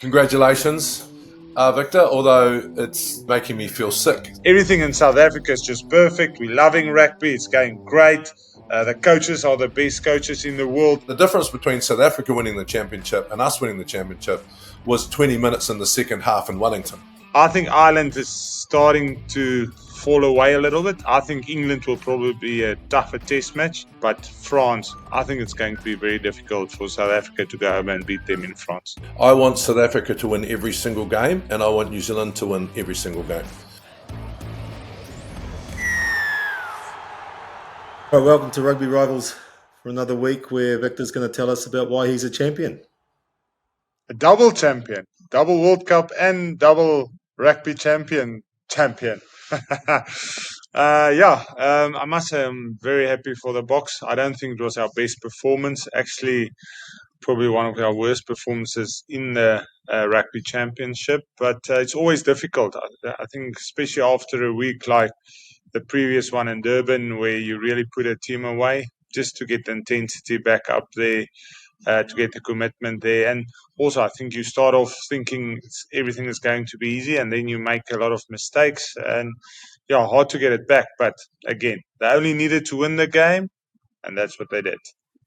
Congratulations, Victor, although it's making me feel sick. Everything in South Africa is just perfect. We're loving rugby. It's going great. The coaches are the best coaches in the world. The difference between South Africa winning the championship and us winning the championship was 20 minutes in the second half in Wellington. I think Ireland is starting to fall away a little bit. I think England will probably be a tougher test match, but France, I think it's going to be very difficult for South Africa to go home and beat them in France. I want South Africa to win every single game, and I want New Zealand to win every single game. All right, welcome to Rugby Rivals for another week where Victor's going to tell us about why he's a champion. A double champion, double World Cup and double Rugby Champion. I must say I'm very happy for the Boks. I don't think it was our best performance. Actually, probably one of our worst performances in the Rugby Championship. But it's always difficult. I think, especially after a week like the previous one in Durban, where you really put a team away, just to get the intensity back up there. To get the commitment there. And also, I think you start off thinking everything is going to be easy, and then you make a lot of mistakes, and hard to get it back. But again, they only needed to win the game, and that's what they did.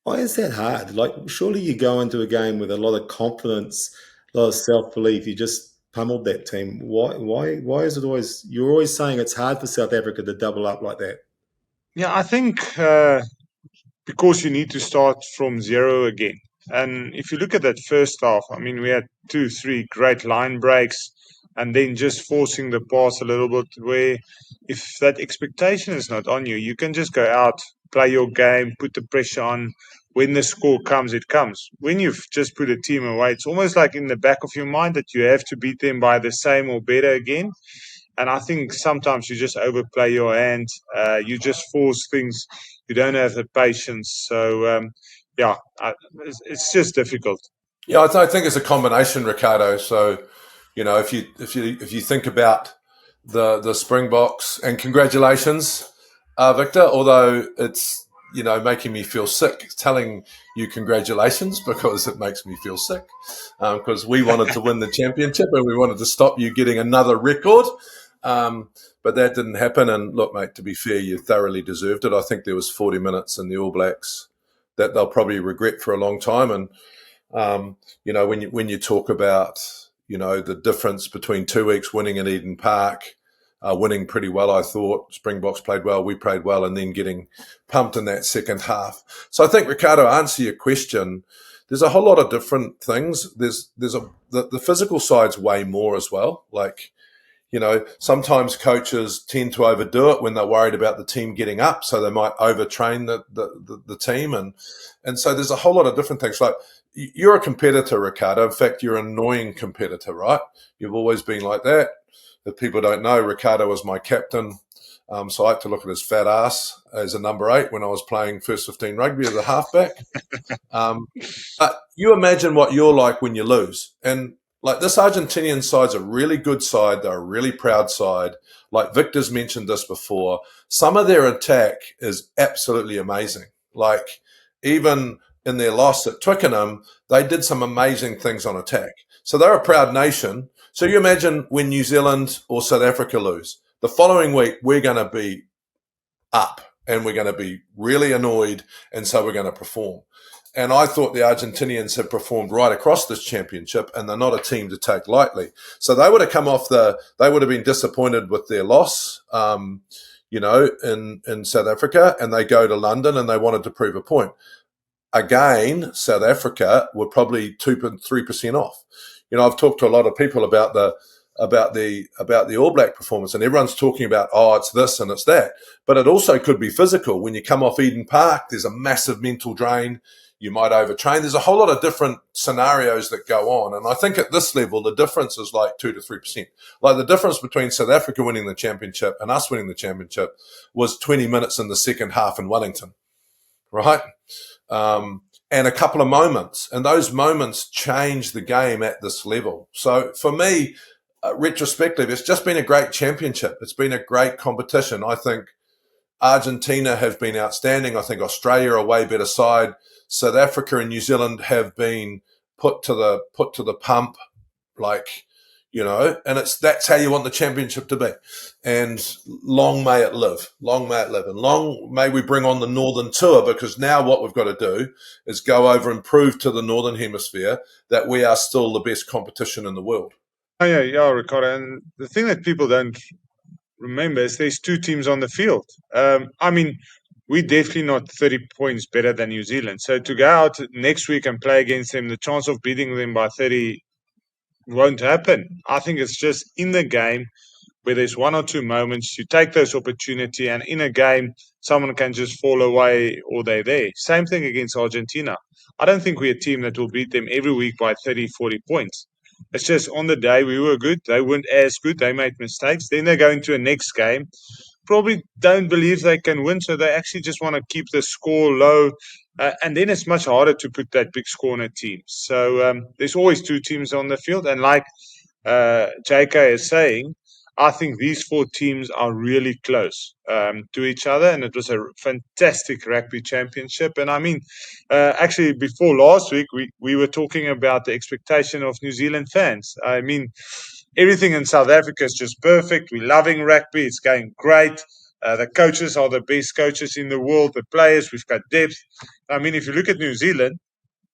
Why is that hard? Like, surely you go into a game with a lot of confidence, a lot of self-belief. You just pummeled that team. Why is it always, you're always saying it's hard for South Africa to double up like that? Yeah, I think because you need to start from zero again. And if you look at that first half, I mean, we had 2-3 great line breaks, and then just forcing the pass a little bit, where if that expectation is not on you, you can just go out, play your game, put the pressure on. When the score comes, it comes. When you've just put a team away, it's almost like in the back of your mind that you have to beat them by the same or better again. And I think sometimes you just overplay your hand. You just force things. You don't have the patience. So, it's just difficult. Yeah, I think it's a combination, Ricardo. So, if you think about the Springboks, and congratulations, Victor, although it's making me feel sick telling you congratulations because it makes me feel sick because we wanted to win the championship and we wanted to stop you getting another record. But that didn't happen. And look, mate, to be fair, you thoroughly deserved it. I think there was 40 minutes in the All Blacks that they'll probably regret for a long time. And, when you talk about, the difference between 2 weeks winning in Eden Park, winning pretty well, I thought Springboks played well, we played well, and then getting pumped in that second half. So I think, Ricardo, answer your question. There's a whole lot of different things. The physical side's way more as well. Like, sometimes coaches tend to overdo it when they're worried about the team getting up, so they might overtrain the team, and so there's a whole lot of different things. Like, you're a competitor, Ricardo. In fact, you're an annoying competitor, right? You've always been like that. If people don't know, Ricardo was my captain, so I had to look at his fat ass as a number 8 when I was playing first 15 rugby as a halfback. But you imagine what you're like when you lose, and like, this Argentinian side's a really good side. They're a really proud side. Like Victor's mentioned this before. Some of their attack is absolutely amazing. Like, even in their loss at Twickenham, they did some amazing things on attack. So they're a proud nation. So you imagine when New Zealand or South Africa lose. The following week, we're going to be up and we're going to be really annoyed, and so we're going to perform. And I thought the Argentinians had performed right across this championship, and they're not a team to take lightly. So they would have come off they would have been disappointed with their loss, in South Africa, and they go to London and they wanted to prove a point. Again, South Africa were probably 2-3% off. I've talked to a lot of people about the All Black performance, and everyone's talking about, it's this and it's that. But it also could be physical. When you come off Eden Park, there's a massive mental drain. You might overtrain. There's a whole lot of different scenarios that go on. And I think at this level, the difference is like 2-3%. Like, the difference between South Africa winning the championship and us winning the championship was 20 minutes in the second half in Wellington, right? And a couple of moments. And those moments change the game at this level. So for me, retrospective, it's just been a great championship. It's been a great competition. I think Argentina have been outstanding. I think Australia are a way better side. South Africa and New Zealand have been put to the pump and that's how you want the championship to be. And long may it live. Long may it live. And long may we bring on the Northern Tour, because now what we've got to do is go over and prove to the Northern Hemisphere that we are still the best competition in the world. Oh, yeah, Ricardo. And the thing that people don't remember is there's two teams on the field. We're definitely not 30 points better than New Zealand. So to go out next week and play against them, the chance of beating them by 30 won't happen. I think it's just in the game where there's one or two moments, you take those opportunity, and in a game, someone can just fall away or they're there. Same thing against Argentina. I don't think we're a team that will beat them every week by 30, 40 points. It's just on the day we were good, they weren't as good, they made mistakes. Then they go into a next game, probably don't believe they can win, so they actually just want to keep the score low. And then it's much harder to put that big score on a team. So there's always two teams on the field. And like JK is saying, I think these four teams are really close to each other, and it was a fantastic rugby championship. And actually, before last week, we were talking about the expectation of New Zealand fans. Everything in South Africa is just perfect. We're loving rugby. It's going great. The coaches are the best coaches in the world. The players, we've got depth. If you look at New Zealand,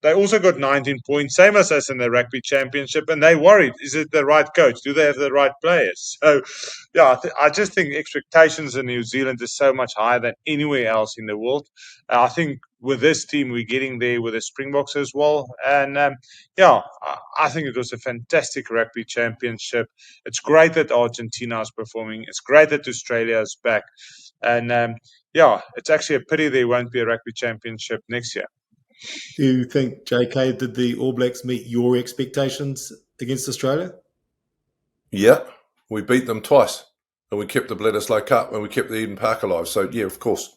they also got 19 points, same as us in the Rugby Championship, and they're worried. Is it the right coach? Do they have the right players? So, yeah, I just think expectations in New Zealand is so much higher than anywhere else in the world. I think with this team, we're getting there with the Springboks as well. And, I think it was a fantastic Rugby Championship. It's great that Argentina is performing. It's great that Australia is back. And, it's actually a pity there won't be a Rugby Championship next year. Do you think, JK, did the All Blacks meet your expectations against Australia? Yeah, we beat them twice, and we kept the Bledisloe Cup, and we kept the Eden Park alive. So, yeah, of course.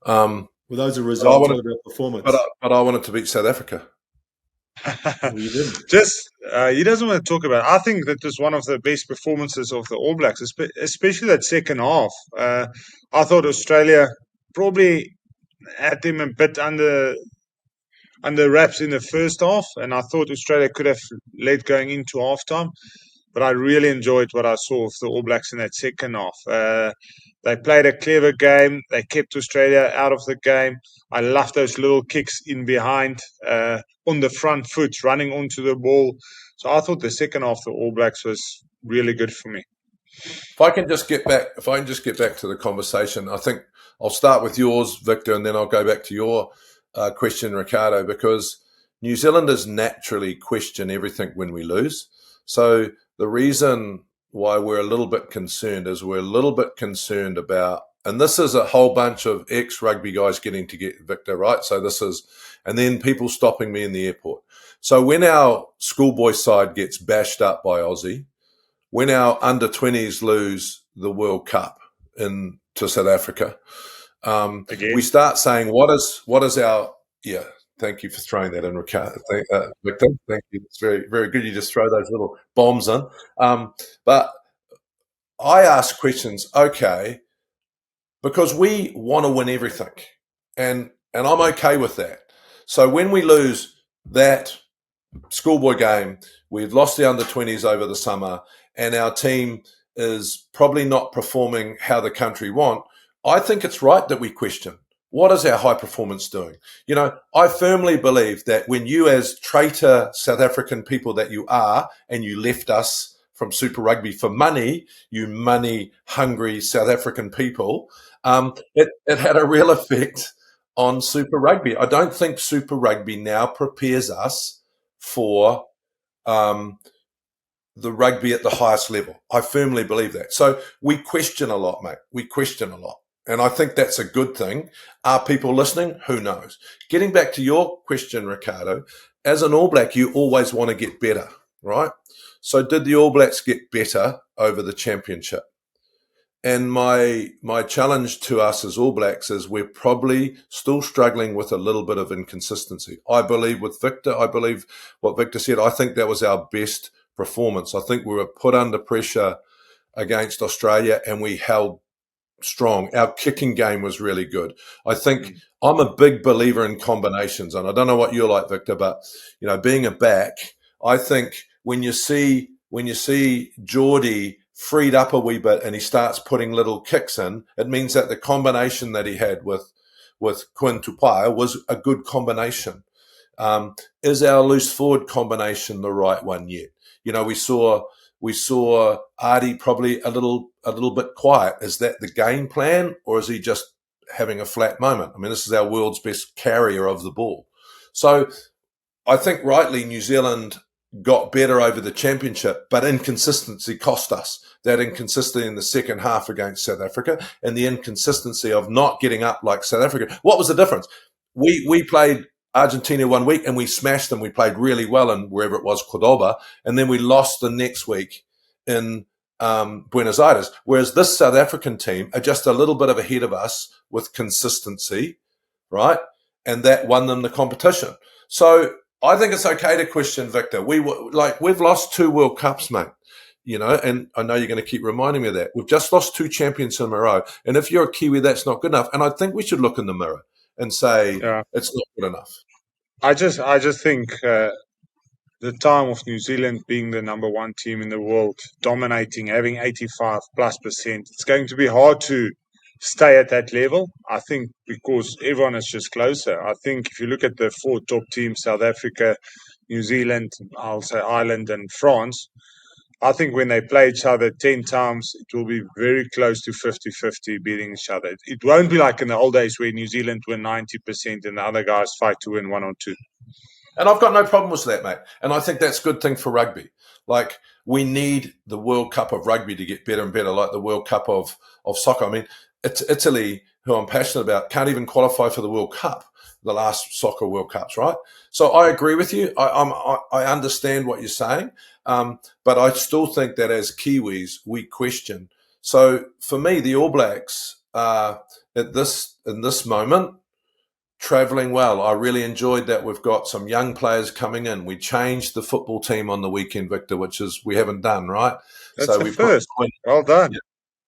Well, those are results of their performance. But I wanted to beat South Africa. Well, you didn't. He doesn't want to talk about it. I think that was one of the best performances of the All Blacks, especially that second half. I thought Australia probably had them a bit under wraps in the first half, and I thought Australia could have led going into halftime. But I really enjoyed what I saw of the All Blacks in that second half. They played a clever game. They kept Australia out of the game. I love those little kicks in behind, on the front foot, running onto the ball. So I thought the second half of the All Blacks was really good for me. If I can just get back to the conversation, I think I'll start with yours, Victor, and then I'll go back to your question, Ricardo, because New Zealanders naturally question everything when we lose. So the reason why we're a little bit concerned is we're a little bit concerned about, and this is a whole bunch of ex-rugby guys getting to get Victor, right? So and then people stopping me in the airport. So when our schoolboy side gets bashed up by Aussie, when our under-20s lose the World Cup to South Africa, we start saying, what is our, yeah, thank you for throwing that in, Ricardo. Victor, thank you. It's very, very good. You just throw those little bombs in. But I ask questions, okay, because we want to win everything. And I'm okay with that. So when we lose that schoolboy game, we've lost the under-20s over the summer, and our team is probably not performing how the country want, I think it's right that we question, what is our high performance doing? I firmly believe that when you, as traitor South African people that you are, and you left us from Super Rugby for money, you money-hungry South African people, it had a real effect on Super Rugby. I don't think Super Rugby now prepares us for the rugby at the highest level. I firmly believe that. So we question a lot, mate. We question a lot. And I think that's a good thing. Are people listening? Who knows? Getting back to your question, Ricardo, as an All Black, you always want to get better, right? So did the All Blacks get better over the championship? And my challenge to us as All Blacks is we're probably still struggling with a little bit of inconsistency. I believe with Victor, I believe what Victor said, I think that was our best performance. I think we were put under pressure against Australia and we held strong. Our kicking game was really good. I think I'm a big believer in combinations, and I don't know what you're like, Victor, but being a back, I think when you see Geordie freed up a wee bit and he starts putting little kicks in, it means that the combination that he had with Quinn Tupaia was a good combination. Is our loose forward combination the right one yet? You know, we saw Artie probably a little bit quiet. Is that the game plan, or is he just having a flat moment? I mean, this is our world's best carrier of the ball. So I think rightly New Zealand got better over the championship, but inconsistency cost us. That inconsistency in the second half against South Africa and the inconsistency of not getting up like South Africa. What was the difference? We played Argentina one week and we smashed them. We played really well in wherever it was, Cordoba, and then we lost the next week in Buenos Aires. Whereas this South African team are just a little bit of ahead of us with consistency, right? And that won them the competition. So I think it's okay to question Victor. We've lost 2 World Cups, mate. You know, and I know you're going to keep reminding me of that. We've just lost 2 champions in a row. And if you're a Kiwi, that's not good enough. And I think we should look in the mirror and say it's not good enough. I just think the time of New Zealand being the number 1 team in the world, dominating, having 85+%, it's going to be hard to stay at that level. I think because everyone is just closer. I think if you look at the 4 top teams, South Africa, New Zealand, I'll say Ireland and France, I think when they play each other 10 times, it will be very close to 50-50 beating each other. It won't be like in the old days where New Zealand win 90% and the other guys fight to win 1 or 2. And I've got no problem with that, mate. And I think that's a good thing for rugby. Like, we need the World Cup of rugby to get better and better, like the World Cup of soccer. I mean, it's Italy, who I'm passionate about, can't even qualify for the World Cup, the last soccer World Cups, right? So I agree with you. I understand what you're saying, but I still think that as Kiwis, we question. So for me, the All Blacks in this moment, travelling well. I really enjoyed that we've got some young players coming in. We changed the football team on the weekend, Victor, which is we haven't done, right? That's the first. Well done.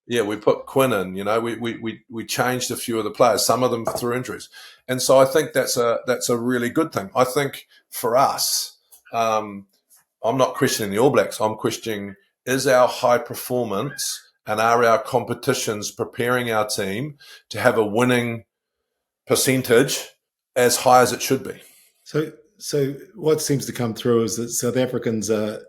Yeah, we put Quinn in. You know, we changed a few of the players, some of them through injuries, and so I think that's a really good thing. I think for us, I'm not questioning the All Blacks. I'm questioning, is our high performance and are our competitions preparing our team to have a winning percentage as high as it should be? So what seems to come through is that South Africans are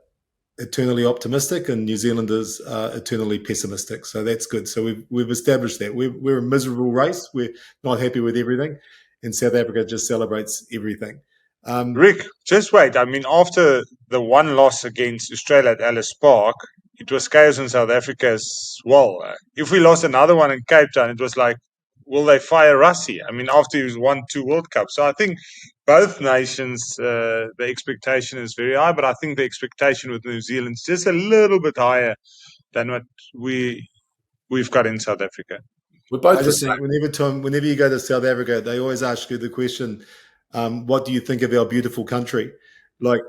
eternally optimistic and New Zealanders are eternally pessimistic. So that's good. So we've established that. We're a miserable race. We're not happy with everything. And South Africa just celebrates everything. Rick, just wait. I mean, after the 1 loss against Australia at Ellis Park, it was chaos in South Africa as well. If we lost another one in Cape Town, it was like, will they fire Rassie? I mean, after he's won 2 World Cups. So I think both nations, the expectation is very high, but I think the expectation with New Zealand is just a little bit higher than what we've got in South Africa. We're both I the just same. think whenever you go to South Africa, they always ask you the question, what do you think of our beautiful country? Like,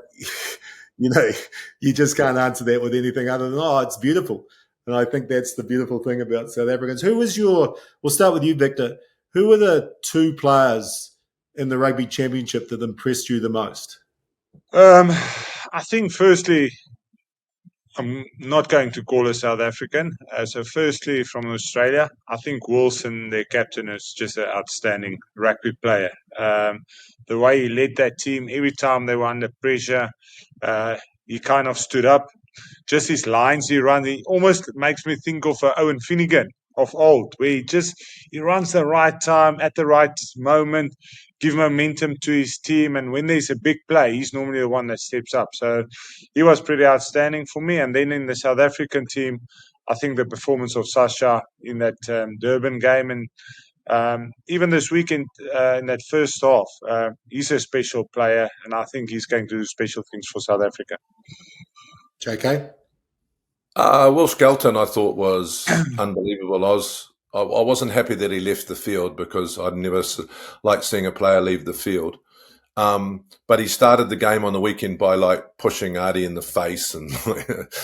you know, you just can't answer that with anything other than, oh, it's beautiful. And I think that's the beautiful thing about South Africans. We'll start with you, Victor. Who were the 2 players in the Rugby Championship that impressed you the most? I think firstly, I'm not going to call a South African. So firstly, from Australia, I think Wilson, their captain, is just an outstanding rugby player. The way he led that team, every time they were under pressure, he kind of stood up. Just his lines he runs, he almost makes me think of Owen Finnegan of old, where he runs the right time at the right moment, give momentum to his team, and when there's a big play, he's normally the one that steps up. So he was pretty outstanding for me. And then in the South African team, I think the performance of Sasha in that Durban game and even this weekend in that first half, he's a special player, and I think he's going to do special things for South Africa. JK? Will Skelton, I thought, was unbelievable. I wasn't happy that he left the field because I'd never liked seeing a player leave the field. But he started the game on the weekend by pushing Artie in the face and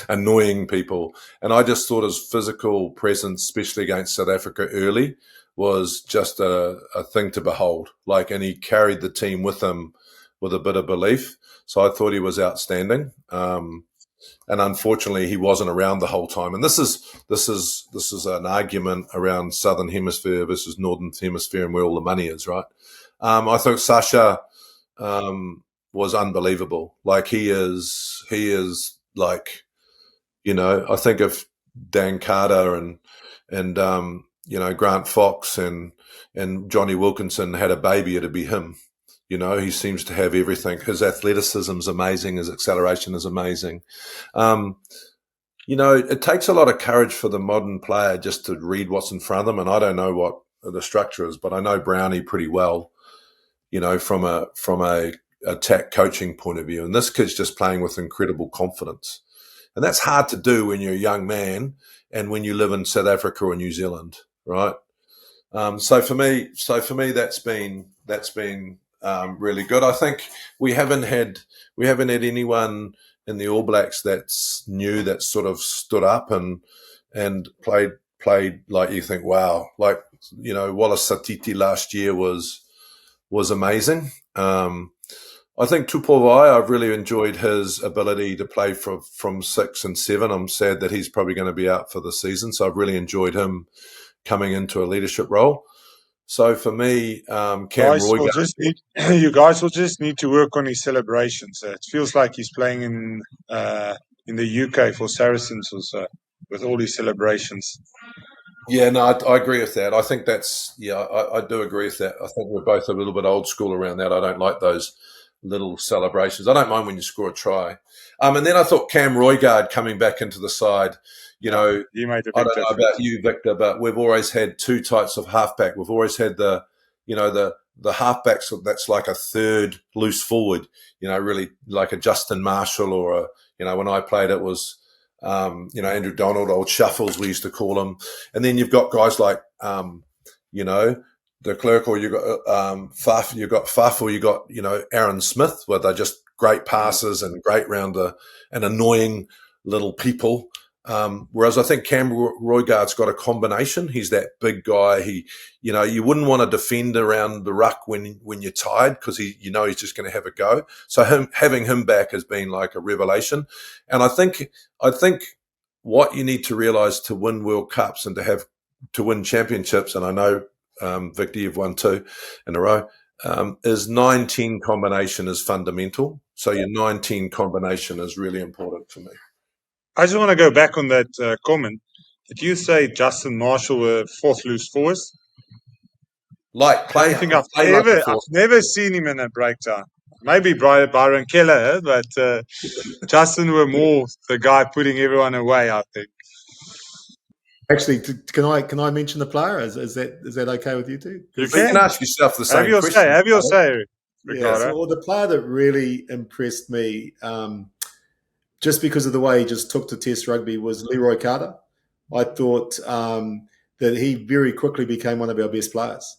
annoying people. And I just thought his physical presence, especially against South Africa early, was just a thing to behold. And he carried the team with him with a bit of belief. So I thought he was outstanding. And unfortunately, he wasn't around the whole time. And this is an argument around Southern Hemisphere versus Northern Hemisphere and where all the money is, right? I think Sasha was unbelievable. Like he is like, I think of Dan Carter and Grant Fox and Johnny Wilkinson had a baby, it'd be him. He seems to have everything. His athleticism is amazing. His acceleration is amazing. It takes a lot of courage for the modern player just to read what's in front of them. And I don't know what the structure is, but I know Brownie pretty well, from a attack coaching point of view. And this kid's just playing with incredible confidence. And that's hard to do when you're a young man and when you live in South Africa or New Zealand, right? So for me, that's been really good. I think we haven't had anyone in the All Blacks that's new, that sort of stood up and played like you think, wow, like Wallace Satiti last year was amazing. I think Tupovai, I've really enjoyed his ability to play from 6 and 7. I'm sad that he's probably going to be out for the season, so I've really enjoyed him coming into a leadership role. So for me, Cam Roy, you guys will just need to work on his celebrations. It feels like he's playing in the UK for Saracens or so, with all his celebrations. Yeah, no, I agree with that. I think I do agree with that. I think we're both a little bit old school around that. I don't like those little celebrations. I don't mind when you score a try. And then I thought Cam Roygaard coming back into the side, he made a big I don't know about you, Victor, but we've always had two types of halfback. We've always had the halfbacks that's like a third loose forward, really like a Justin Marshall or when I played it was, Andrew Donald, old Shuffles, we used to call him. And then you've got guys like, De Klerk, or you got Faf, or you got Aaron Smith, where they're just great passes and great rounder and annoying little people. Whereas I think Cam Roygaard's got a combination. He's that big guy. You wouldn't want to defend around the ruck when you're tired because he's just going to have a go. So having him back has been like a revelation. And I think what you need to realise to win World Cups and to win championships, and I know Victor, you've won 2 in a row, is 9-10 combination is fundamental. So your 9-10 combination is really important for me. I just want to go back on that comment. Did you say Justin Marshall were fourth loose forwards? I've never seen him in a breakdown. Maybe Byron Keller, but Justin were more the guy putting everyone away, I think. Actually, can I mention the player? Is that okay with you two? You can ask yourself the same question. Have your say, Ricardo. Yeah, so the player that really impressed me, just because of the way he just took to Test rugby, was Leroy Carter. I thought that he very quickly became one of our best players.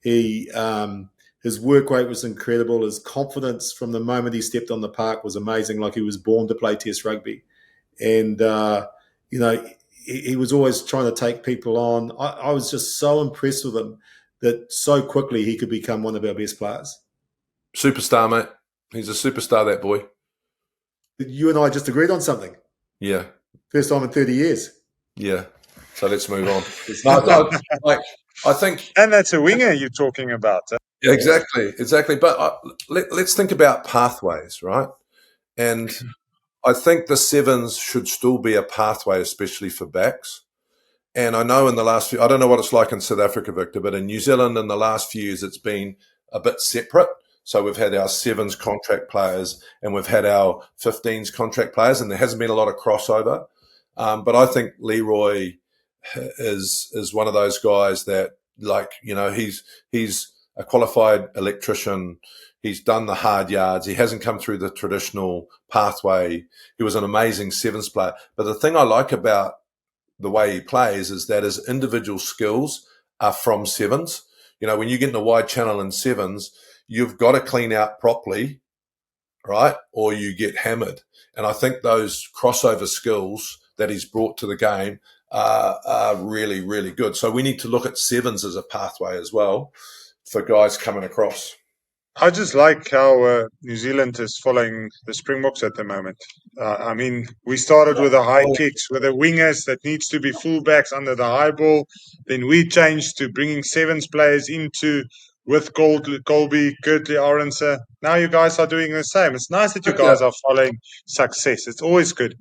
His work rate was incredible. His confidence from the moment he stepped on the park was amazing, like he was born to play Test rugby. And, he was always trying to take people on. I was just so impressed with him that so quickly he could become one of our best players. Superstar, mate. He's a superstar, that boy. You and I just agreed on something. Yeah. First time in 30 years. Yeah. So let's move on. I think... And that's a winger you're talking about. Yeah, exactly. But let's think about pathways, right? And I think the 7s should still be a pathway, especially for backs. And I know in the last few, I don't know what it's like in South Africa, Victor, but in New Zealand in the last few years, it's been a bit separate. So we've had our 7s contract players and we've had our 15s contract players, and there hasn't been a lot of crossover. But I think Leroy is one of those guys that, he's a qualified electrician. He's done the hard yards. He hasn't come through the traditional pathway. He was an amazing 7s player. But the thing I like about the way he plays is that his individual skills are from 7s. When you get in a wide channel in 7s, you've got to clean out properly, right? Or you get hammered. And I think those crossover skills that he's brought to the game are really, really good. So we need to look at 7s as a pathway as well for guys coming across. I just like how New Zealand is following the Springboks at the moment. I mean, we started with the high kicks, with the wingers that needs to be fullbacks under the high ball. Then we changed to bringing sevens players into with Colby, Kirtley, Aronson. Now you guys are doing the same. It's nice that you Victor, guys are following success. It's always good.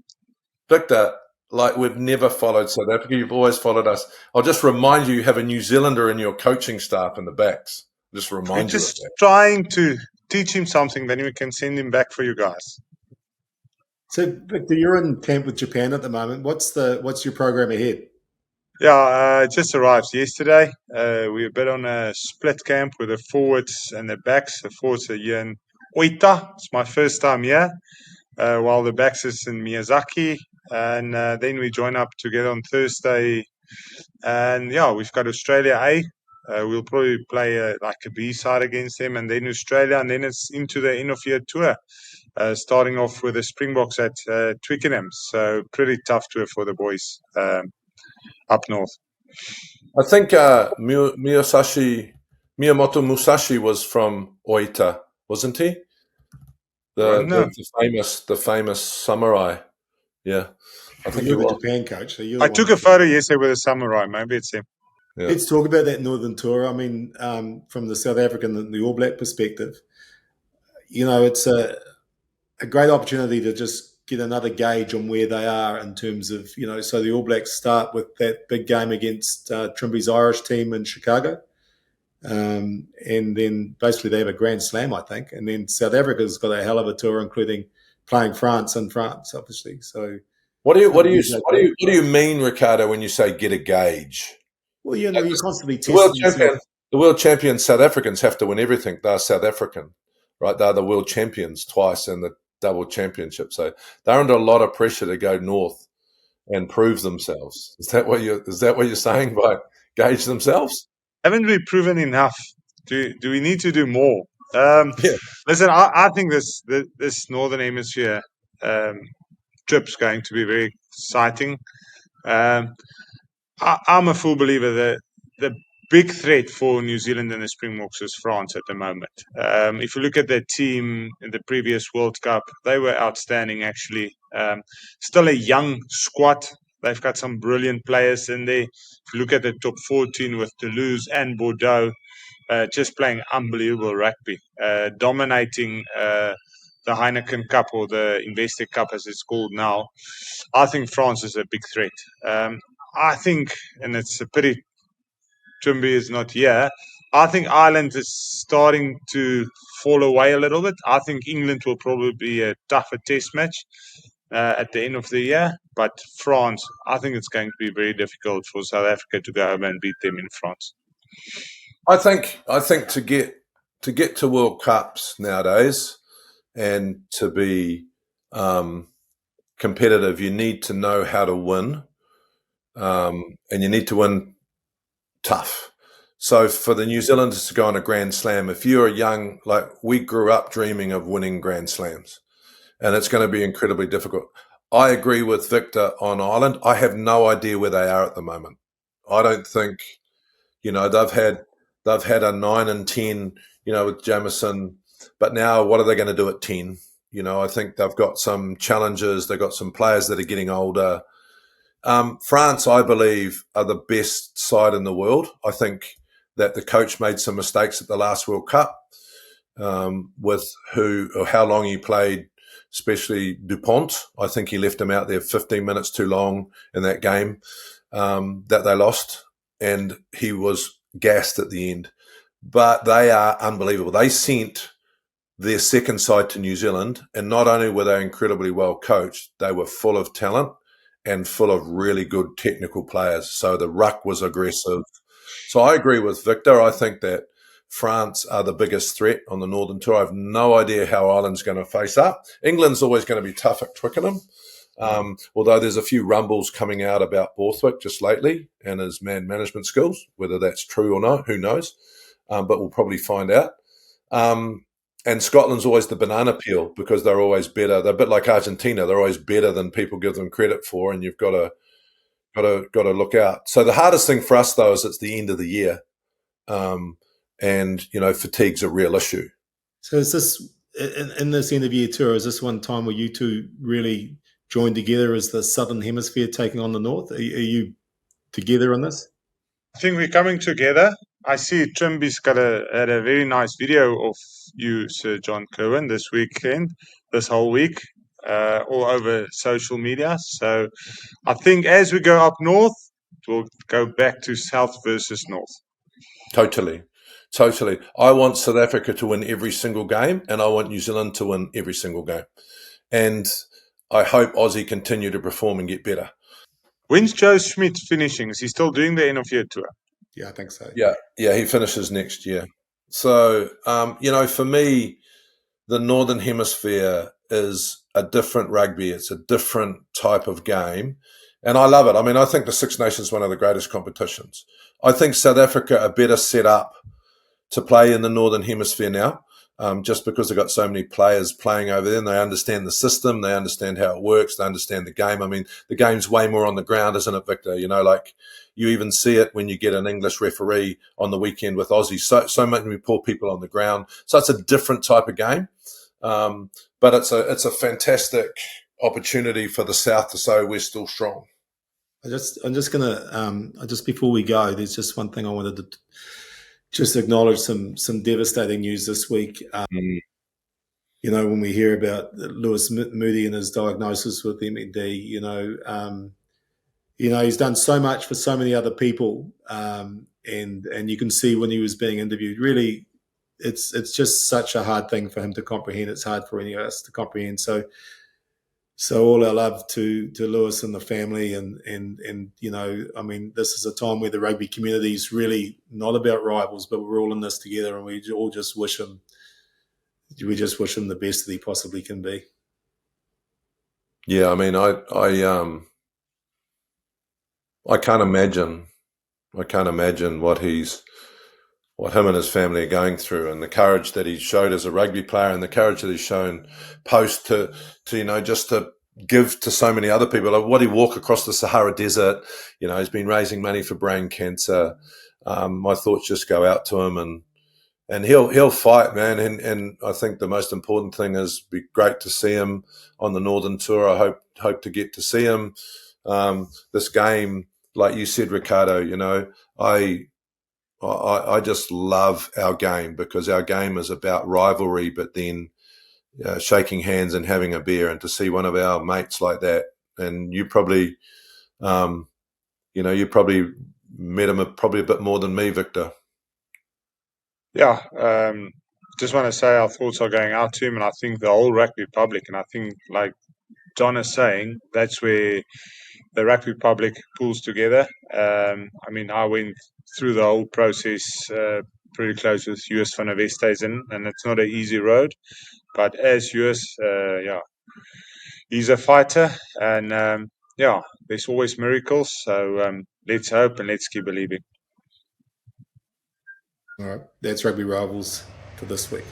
Victor, like we've never followed South Africa. You've always followed us. I'll just remind you, you have a New Zealander in your coaching staff in the backs. Just We're remind you of just that. trying to teach him something, then we can send him back for you guys. So, Victor, you're in camp with Japan at the moment. What's your program ahead? Yeah, just arrived yesterday. We're a bit on a split camp with the forwards and the backs. The forwards are here in Oita. It's my first time here, while the backs is in Miyazaki. And then we join up together on Thursday. And yeah, we've got Australia A. We'll probably play like a B side against them, and then Australia, and then it's into the end of year tour. Starting off with the Springboks at Twickenham. So pretty tough tour for the boys up north. I think Miyamoto Musashi was from Oita, wasn't he? Well, no. The famous samurai. Yeah, I think he You're the was. Japan coach, so you're I the took one. a photo yesterday with a samurai. Maybe it's him. Yeah. Let's talk about that Northern Tour. I mean, from the South African and the All Black perspective, it's a great opportunity to just get another gauge on where they are in terms of, so the All Blacks start with that big game against Trimby's Irish team in Chicago. And then basically they have a Grand Slam, I think. And then South Africa's got a hell of a tour, including playing France in France, obviously. So What do you mean, Ricardo, when you say get a gauge? well, you're constantly The world testing yourself. the world champions South Africans have to win everything. They're South African, right? They're the world champions twice in the double championship. So they're under a lot of pressure to go north and prove themselves. Is that what you're saying by gauge themselves? Haven't we proven enough? Do we need to do more? Yeah. Listen, I think this Northern Hemisphere trip's going to be very exciting. I'm a full believer that the big threat for New Zealand and the Springboks is France at the moment. If you look at their team in the previous World Cup, they were outstanding, actually. Still a young squad. They've got some brilliant players in there. If you look at the top 14 with Toulouse and Bordeaux, just playing unbelievable rugby, dominating the Heineken Cup or the Investec Cup as it's called now. I think France is a big threat. I think, and it's a pity Trimby is not here, I think Ireland is starting to fall away a little bit. I think England will probably be a tougher test match at the end of the year. But France, I think it's going to be very difficult for South Africa to go over and beat them in France. I think to get to World Cups nowadays and to be competitive, you need to know how to win, and you need to win tough. So for the New Zealanders to go on a Grand Slam, if you're young, like we grew up dreaming of winning Grand Slams, and it's going to be incredibly difficult. I agree with Victor on Ireland. I have no idea where they are at the moment. I don't think, they've had a 9 and 10, with Jamison, but now what are they going to do at 10? I think they've got some challenges. They've got some players that are getting older. France, I believe, are the best side in the world. I think that the coach made some mistakes at the last World Cup with how long he played, especially Dupont. I think he left him out there 15 minutes too long in that game that they lost, and he was gassed at the end. But they are unbelievable. They sent their second side to New Zealand, and not only were they incredibly well coached, they were full of talent and full of really good technical players. So the ruck was aggressive. So I agree with Victor. I think that France are the biggest threat on the Northern Tour. I have no idea how Ireland's going to face up. England's always going to be tough at Twickenham, although there's a few rumbles coming out about Borthwick just lately and his man management skills. Whether that's true or not, who knows? But we'll probably find out. And Scotland's always the banana peel because they're always better. They're a bit like Argentina. They're always better than people give them credit for, and you've got to look out. So the hardest thing for us, though, is it's the end of the year, and fatigue's a real issue. So is this in this end of year tour? Is this one time where you two really joined together as the Southern Hemisphere taking on the North? Are you together on this? I think we're coming together. I see Trimby's had a very nice video of you, Sir John Kirwan, this weekend, this whole week, all over social media. So I think as we go up north, we'll go back to south versus north. Totally. I want South Africa to win every single game, and I want New Zealand to win every single game. And I hope Aussie continue to perform and get better. When's Joe Schmidt finishing? Is he still doing the end of year tour? Yeah, I think so. Yeah, he finishes next year. So, for me, the Northern Hemisphere is a different rugby. It's a different type of game. And I love it. I mean, I think the Six Nations is one of the greatest competitions. I think South Africa are better set up to play in the Northern Hemisphere now, just because they've got so many players playing over there and they understand the system, they understand how it works, they understand the game. I mean, the game's way more on the ground, isn't it, Victor? Like you even see it when you get an English referee on the weekend with Aussie. So many poor people on the ground. So it's a different type of game. But it's a fantastic opportunity for the South to say we're still strong. I'm just gonna just before we go, there's just one thing I wanted to just acknowledge some devastating news this week. When we hear about Lewis Moody and his diagnosis with MED, he's done so much for so many other people, and you can see when he was being interviewed, really, it's just such a hard thing for him to comprehend. It's hard for any of us to comprehend. So all our love to Lewis and the family, and I mean, this is a time where the rugby community is really not about rivals, but we're all in this together, and we all just wish him the best that he possibly can be. Yeah, I mean, I can't imagine what him and his family are going through, and the courage that he showed as a rugby player, and the courage that he's shown post to just to give to so many other people. Like what he walked across the Sahara Desert, he's been raising money for brain cancer. My thoughts just go out to him, and he'll fight, man. And I think the most important thing is be great to see him on the Northern Tour. I hope to get to see him. This game, like you said, Ricardo, I just love our game, because our game is about rivalry, but then shaking hands and having a beer, and to see one of our mates like that. And you probably, you probably met him probably a bit more than me, Victor. Yeah, just want to say our thoughts are going out to him, and I think the whole rugby public, and I think, like John is saying, that's where the rugby public pulls together. I mean, I went through the whole process pretty close with US van der Westhuizen, and it's not an easy road. But as US, he's a fighter, and there's always miracles. So let's hope and let's keep believing. All right, that's Rugby Rivals for this week.